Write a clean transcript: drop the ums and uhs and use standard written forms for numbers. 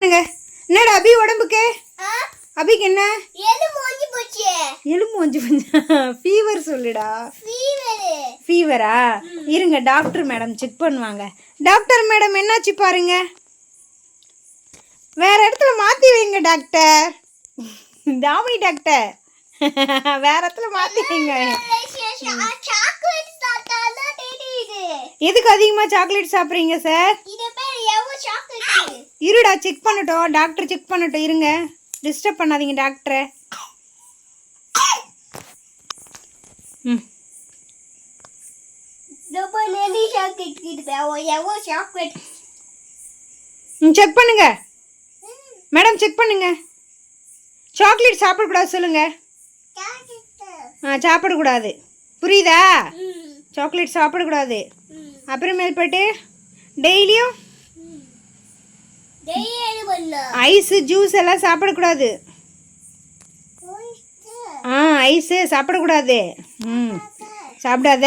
என்னடா அபி உடம்புக்கு? அபிக்கு என்ன? எலும்பு ஒஞ்சி போச்சா? ஃபீவர் சொல்லுடா. ஃபீவரா? இருங்க டாக்டர் மேடம் செக் பண்ணுவாங்க. டாக்டர் மேடம் என்னாச்சு பாருங்க. வேற இடத்துல மாற்றி வைங்க டாக்டர். தாமினி டாக்டர் வேற இடத்துல மாற்றி வைங்க. எதுக்கு அதிகமாக சாக்லேட் சாப்பிட்றீங்க சார்? இருடா செக் பண்ணட்டும், டாக்டர் செக் பண்ணட்டும். இருங்க, டிஸ்டர்ப் பண்ணாதீங்க டாக்டரை. ம் செக் பண்ணுங்க மேடம், செக் பண்ணுங்க. சாக்லேட் சாப்பிடக்கூடாது சொல்லுங்க. சாப்பிடக்கூடாது, புரியுதா? சாக்லேட் சாப்பிடக்கூடாது. அப்புறமேல்பட்டு டெய்லியும் ஐஸு ஜூஸ் எல்லாம் சாப்பிடக்கூடாது. ஐஸு சாப்பிடக்கூடாது. சாப்பிடாத.